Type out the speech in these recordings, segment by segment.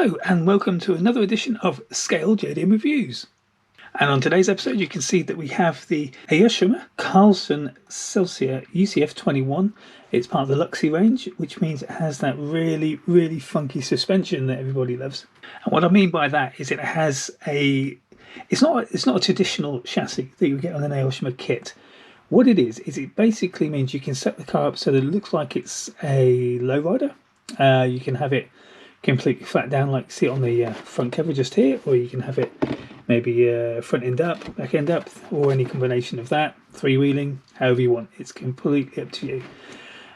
Hello and welcome to another edition of Scale JDM Reviews. And on today's episode you can see that we have the Aoshima Luxy Celsior UCF21. It's part of the Luxy range, which means it has that really funky suspension that everybody loves. And what I mean by that is it has it's not a traditional chassis that you get on an Aoshima kit. What it is it basically means you can set the car up so that it looks like it's a lowrider. You can have it completely flat down like you see it on the front cover just here, or you can have it maybe front end up, back end up, or any combination of that, freewheeling, however you want. It's completely up to you.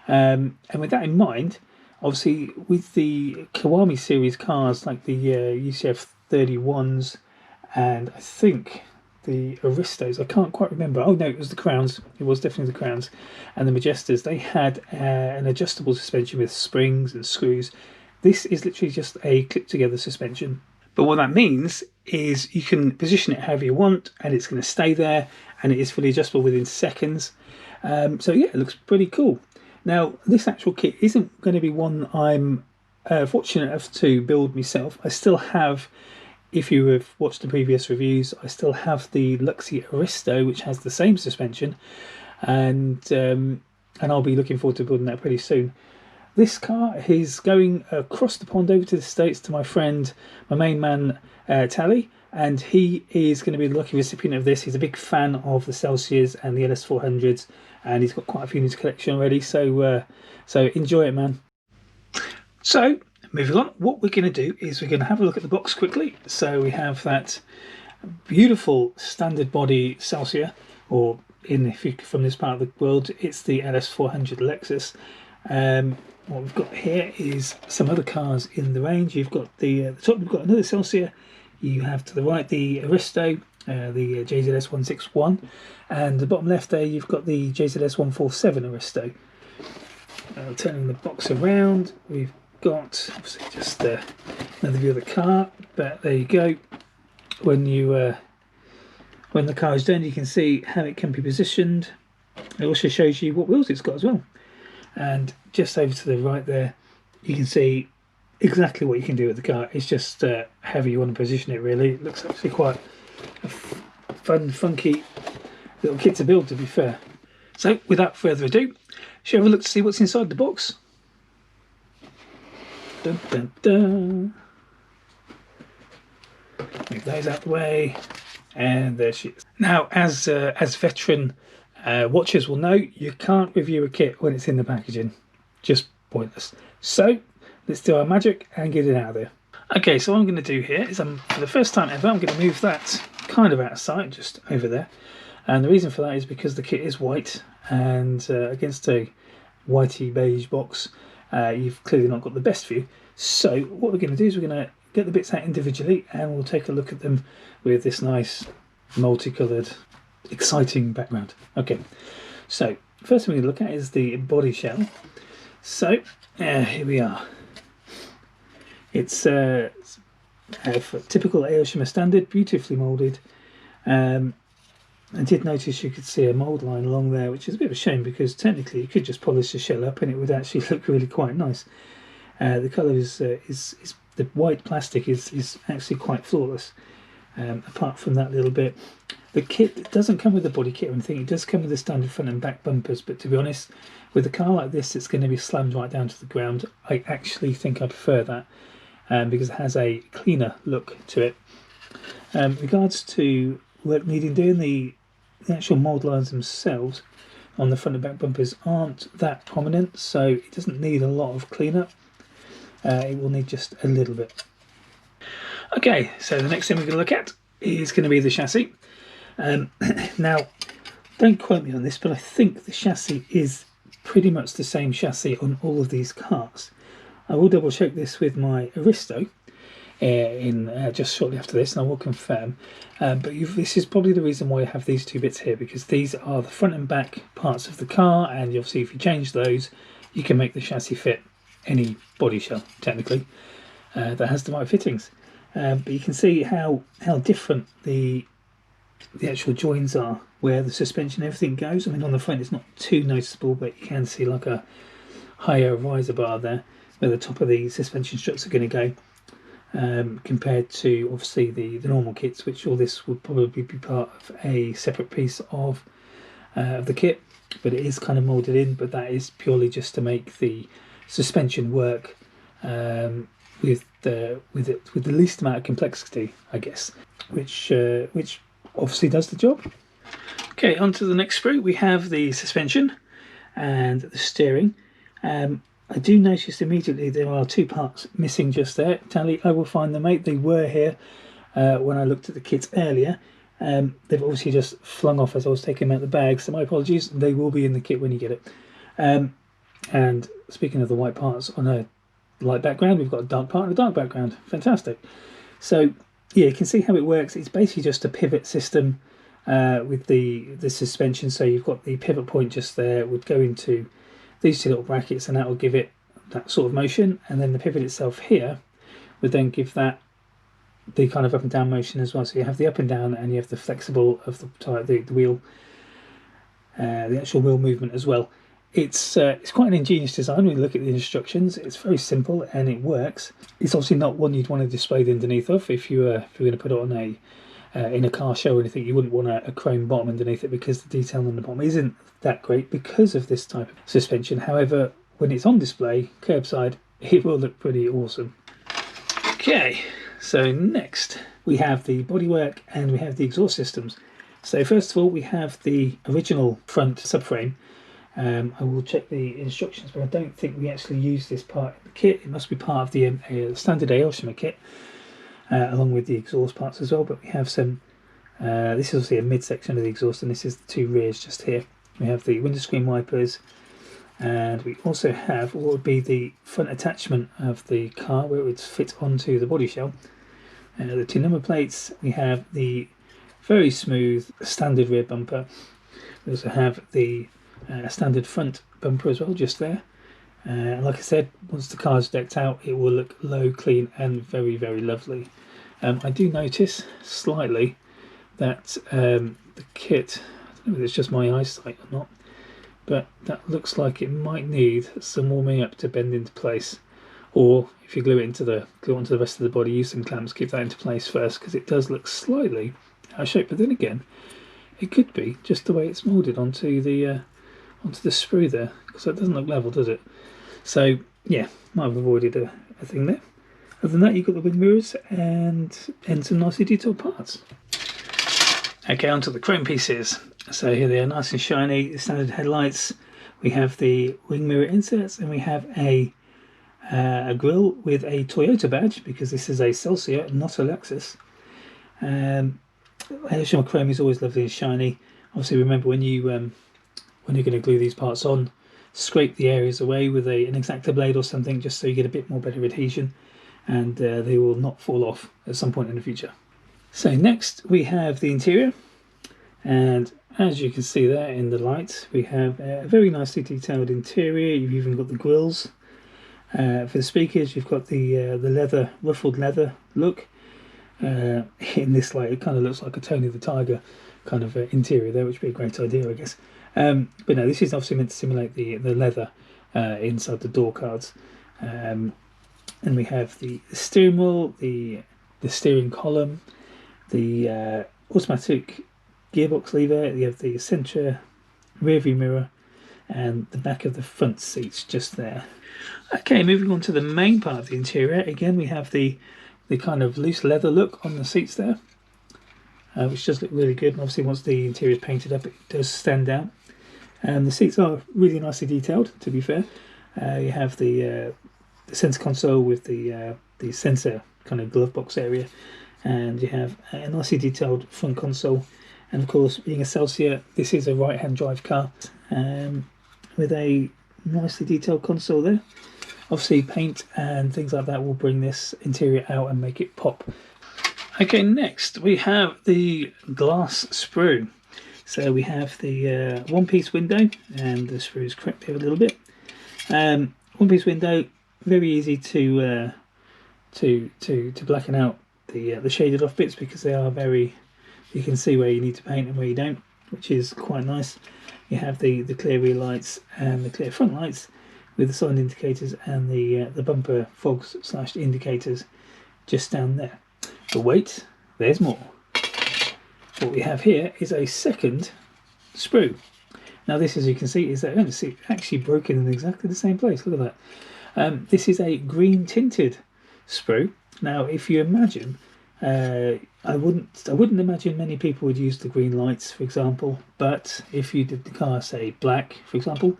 And with that in mind, obviously with the Kiwami series cars like the UCF 31s and I think the Aristos, I can't quite remember. Oh no, it was the Crowns. It was definitely the Crowns. And the Majestas, they had an adjustable suspension with springs and screws. This is literally just a clip together suspension. But what that means is you can position it however you want and it's going to stay there, and it is fully adjustable within seconds. So yeah, it looks pretty cool. Now this actual kit isn't going to be one I'm fortunate enough to build myself. I still have, if you have watched the previous reviews, I still have the Luxy Aristo, which has the same suspension, and I'll be looking forward to building that pretty soon. This car is going across the pond over to the States to my friend, my main man, Tally, and he is going to be the lucky recipient of this. He's a big fan of the Celsiors and the LS400s, and he's got quite a few in his collection already, so enjoy it, man. So, moving on, what we're going to do is we're going to have a look at the box quickly. So we have that beautiful standard body Celsior, or if you're from this part of the world, it's the LS400 Lexus. What we've got here is some other cars in the range. You've got the top, we've got another Celsior. You have to the right the Aristo, the JZS 161, and the bottom left there you've got the JZS 147 Aristo. Turning the box around, we've got obviously just another view of the car, but there you go. When you when the car is done, you can see how it can be positioned. It also shows you what wheels it's got as well. And just over to the right there, you can see exactly what you can do with the car. It's just however you want to position it, really. It looks actually quite a fun, funky little kit to build, to be fair. So, without further ado, shall we have a look to see what's inside the box? Dun, dun, dun. Move those out the way, and there she is. Now, as veteran watchers will know, you can't review a kit when it's in the packaging. Just pointless. So let's do our magic and get it out of there. Okay, so what I'm going to do here is for the first time ever, I'm going to move that kind of out of sight, just over there. And the reason for that is because the kit is white, and against a whitey beige box, you've clearly not got the best view. So what we're going to do is we're going to get the bits out individually, and we'll take a look at them with this nice multicoloured exciting background. Okay, so first thing we're going to look at is the body shell. So here we are. It's typical Aoshima standard, beautifully moulded. I did notice you could see a mould line along there, which is a bit of a shame because technically you could just polish the shell up and it would actually look really quite nice. The colour is the white plastic is actually quite flawless. Apart from that little bit, the kit doesn't come with the body kit or anything. It does come with the standard front and back bumpers, but to be honest, with a car like this, it's going to be slammed right down to the ground. I actually think I prefer that because it has a cleaner look to it. Regards to work needing doing, the actual mould lines themselves on the front and back bumpers aren't that prominent, so it doesn't need a lot of cleanup. It will need just a little bit. Okay, so the next thing we're going to look at is going to be the chassis. Now, don't quote me on this, but I think the chassis is pretty much the same chassis on all of these cars. I will double check this with my Aristo just shortly after this, and I will confirm. But this is probably the reason why I have these two bits here, because these are the front and back parts of the car, and obviously if you change those, you can make the chassis fit any body shell, technically, that has the right fittings. But you can see how different the actual joins are, where the suspension and everything goes. I mean, on the front it's not too noticeable, but you can see like a higher riser bar there where the top of the suspension struts are going to go. compared to obviously the normal kits, which all this would probably be part of a separate piece of the kit, but it is kind of molded in. But that is purely just to make the suspension work with the least amount of complexity, I guess, which obviously does the job. Okay, on to the next sprue. We have the suspension and the steering. I do notice immediately there are two parts missing just there. Tally, I will find them, mate. They were here when I looked at the kits earlier. They've obviously just flung off as I was taking them out of the bag, so my apologies. They will be in the kit when you get it. And speaking of the white parts on a light background, we've got a dark part and a dark background. Fantastic. So yeah, you can see how it works. It's basically just a pivot system with the suspension. So you've got the pivot point just there, would go into these two little brackets, and that will give it that sort of motion, and then the pivot itself here would then give that the kind of up and down motion as well. So you have the up and down, and you have the flexible of the wheel, the actual wheel movement as well. It's quite an ingenious design when you look at the instructions. It's very simple and it works. It's obviously not one you'd want to display the underneath of. If you were going to put it on a in a car show or anything, you wouldn't want a chrome bottom underneath it, because the detail on the bottom isn't that great because of this type of suspension. However, when it's on display curbside, it will look pretty awesome. Okay, so next we have the bodywork and we have the exhaust systems. So first of all, we have the original front subframe. I will check the instructions, but I don't think we actually use this part in the kit. It must be part of the standard Aoshima kit, along with the exhaust parts as well. But we have some, this is obviously a midsection of the exhaust, and this is the two rears just here. We have the windscreen wipers, and we also have what would be the front attachment of the car, where it would fit onto the body shell. The two number plates. We have the very smooth standard rear bumper. We also have the standard front bumper as well, just there. Like I said, once the car's decked out, it will look low, clean, and very, very lovely. I do notice slightly that the kit, I don't know if it's just my eyesight or not, but that looks like it might need some warming up to bend into place. Or if you glue it onto the rest of the body, use some clamps, keep that into place first, because it does look slightly out of shape. But then again, it could be just the way it's moulded onto the sprue there, because that doesn't look level, does it? So yeah, might have avoided a thing there. Other than that, you've got the wing mirrors and some nicely detailed parts. Okay, onto the chrome pieces. So here they are, nice and shiny. The standard headlights. We have the wing mirror inserts, and we have a grille with a Toyota badge, because this is a Celsior, not a Lexus. Aoshima chrome is always lovely and shiny. Obviously, remember when you're going to glue these parts on, scrape the areas away with an X-Acto blade or something, just so you get a bit more better adhesion, and they will not fall off at some point in the future. So next we have the interior, and as you can see there in the light, we have a very nicely detailed interior. You've even got the grills. For the speakers, you've got the leather, ruffled leather look. In this light, it kind of looks like a Tony the Tiger kind of interior there, which would be a great idea, I guess. But no, this is obviously meant to simulate the leather inside the door cards. And we have the steering wheel, the steering column, the automatic gearbox lever. You have the centre rear view mirror, and the back of the front seats just there. Okay, moving on to the main part of the interior. Again, we have the kind of loose leather look on the seats there, which does look really good. And obviously, once the interior is painted up, it does stand out. And the seats are really nicely detailed, to be fair. You have the centre console with the sensor kind of glove box area, and you have a nicely detailed front console. And of course, being a Celsior, this is a right-hand drive car with a nicely detailed console there. Obviously, paint and things like that will bring this interior out and make it pop. Okay, next we have the glass sprue. So we have the one-piece window, and the sprue is cracked here a little bit. One-piece window, very easy to blacken out the shaded off bits, because they are very, you can see where you need to paint and where you don't, which is quite nice. You have the clear rear lights and the clear front lights with the side indicators and the bumper fogs / indicators, just down there. But wait, there's more. What we have here is a second sprue. Now this, as you can see, is actually broken in exactly the same place. Look at that. This is a green tinted sprue. Now, if you imagine, I wouldn't imagine many people would use the green lights, for example. But if you did the car, say black, for example,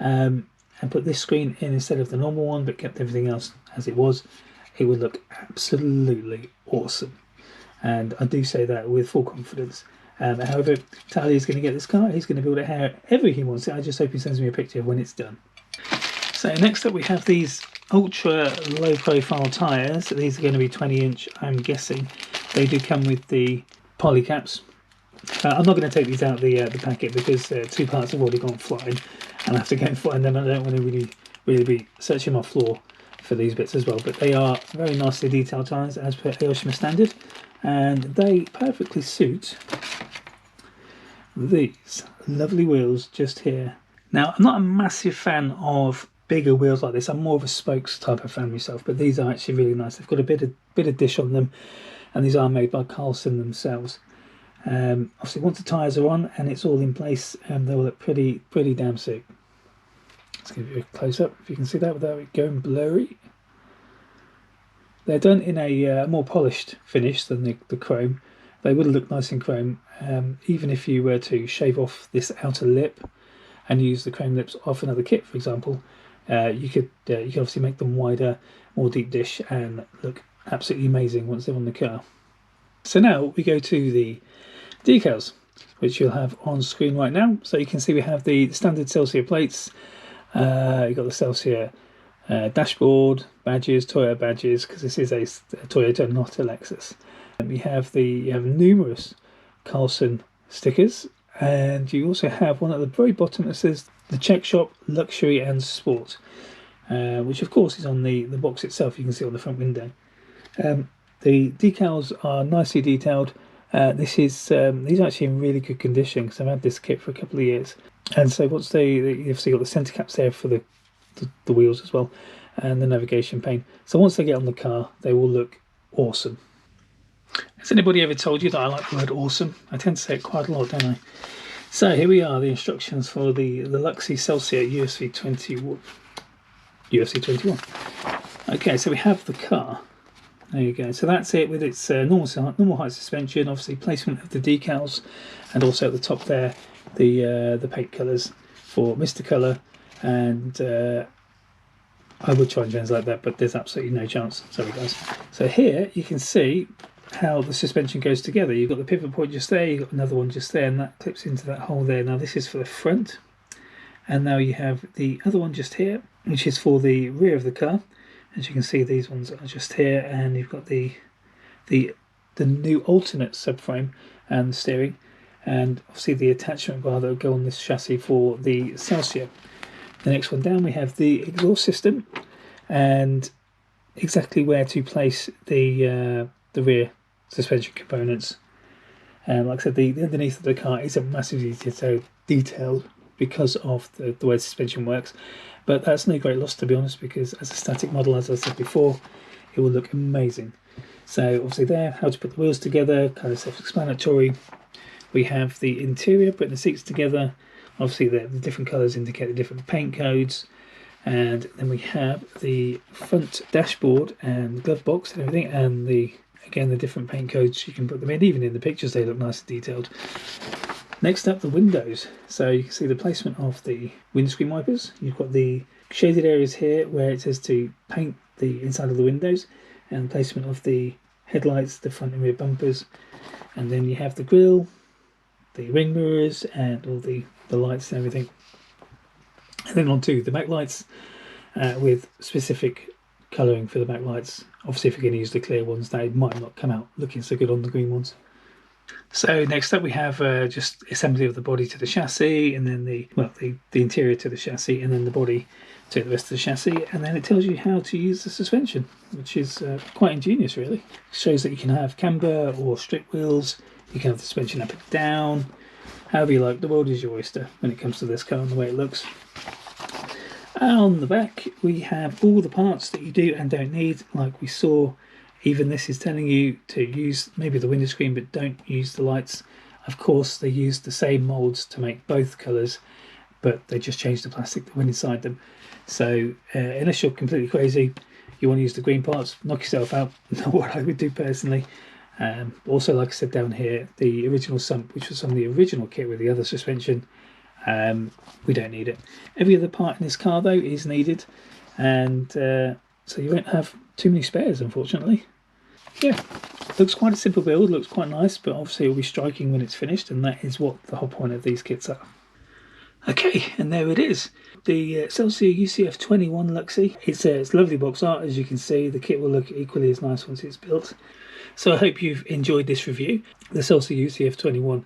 and put this screen in instead of the normal one, but kept everything else as it was, it would look absolutely awesome. And I do say that with full confidence. However, Tali is going to get this car. He's going to build it however he wants it. I just hope he sends me a picture when it's done. So next up we have these ultra low profile tyres. These are going to be 20-inch, I'm guessing. They do come with the poly caps. I'm not going to take these out of the packet because two parts have already gone flying, and I have to go and find them. I don't want to really be searching my floor for these bits as well. But they are very nicely detailed tyres as per Aoshima standard, and they perfectly suit these lovely wheels just here. Now, I'm not a massive fan of bigger wheels like this. I'm more of a spokes type of fan myself, but these are actually really nice. They've got a bit of dish on them, and these are made by Carlson themselves. Obviously, once the tyres are on and it's all in place, they will look pretty damn sick. Let's give you a close up if you can see that without it going blurry. They're done in a more polished finish than the chrome. They would look nice in chrome, even if you were to shave off this outer lip and use the chrome lips off another kit, for example. You could obviously make them wider, more deep dish, and look absolutely amazing once they're on the car. So now we go to the decals, which you'll have on screen right now. So you can see we have the standard Celsior plates. You've got the Celsior dashboard, badges, Toyota badges, because this is a Toyota, not a Lexus. You have numerous Carlson stickers, and you also have one at the very bottom that says the Czech Shop Luxury and Sport, which of course is on the box itself. You can see on the front window. The decals are nicely detailed. These are actually in really good condition because I've had this kit for a couple of years. And so once you've obviously got the centre caps there for the wheels as well, and the navigation pane. So once they get on the car, they will look awesome. Has anybody ever told you that I like the word awesome? I tend to say it quite a lot, don't I? So here we are, the instructions for the Luxy Celsior UFC 21. Okay, so we have the car. There you go. So that's it with its normal height suspension, obviously placement of the decals, and also at the top there, the paint colours for Mr. Colour, and I would try and translate that, but there's absolutely no chance. Sorry guys. So here you can see how the suspension goes together. You've got the pivot point just there, you've got another one just there, and that clips into that hole there. Now this is for the front, and now you have the other one just here, which is for the rear of the car. As you can see, these ones are just here, and you've got the new alternate subframe and the steering, and obviously the attachment bar that will go on this chassis for the Celsior. The next one down, we have the exhaust system, and exactly where to place the rear suspension components. And like I said, the underneath of the car isn't massively detailed because of the way the suspension works, but that's no great loss, to be honest, because as a static model, as I said before, it will look amazing. So obviously there, how to put the wheels together, kind of self-explanatory. We have the interior, putting the seats together. Obviously the different colours indicate the different paint codes, and then we have the front dashboard and glove box and everything, and again the different paint codes. You can put them in, even in the pictures they look nice and detailed. Next up, the windows. So you can see the placement of the windscreen wipers. You've got the shaded areas here where it says to paint the inside of the windows, and placement of the headlights, the front and rear bumpers, and then you have the grille, the ring mirrors, and all the lights and everything. And then on to the backlights with specific colouring for the backlights. Obviously, if you're going to use the clear ones, they might not come out looking so good on the green ones. So next up we have just assembly of the body to the chassis, and then the interior to the chassis, and then the body to the rest of the chassis, and then it tells you how to use the suspension, which is quite ingenious really. It shows that you can have camber or strip wheels, you can have the suspension up and down, however you like. The world is your oyster when it comes to this car and the way it looks. On the back we have all the parts that you do and don't need, like we saw Even this is telling you to use maybe the window screen, but don't use the lights. Of course, they use the same molds to make both colours, but they just changed the plastic that went inside them. So unless you're completely crazy, you want to use the green parts, knock yourself out. Not what I would do personally. Also, like I said down here, the original sump, which was on the original kit with the other suspension, we don't need it. Every other part in this car though is needed, and so you won't have too many spares, unfortunately. Yeah, looks quite a simple build, looks quite nice, but obviously it'll be striking when it's finished, and that is what the whole point of these kits are. Okay, and there it is, the Celsior UCF 21 Luxy. It's lovely box art, as you can see. The kit will look equally as nice once it's built. So I hope you've enjoyed this review. The Celsior UCF 21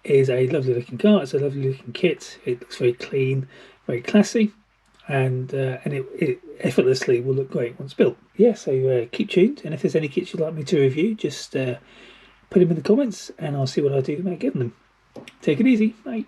is a lovely looking car. It's a lovely looking kit. It looks very clean, very classy, and it effortlessly will look great once built. Yeah, so keep tuned, and if there's any kits you'd like me to review, just put them in the comments and I'll see what I do about getting them. Take it easy, bye.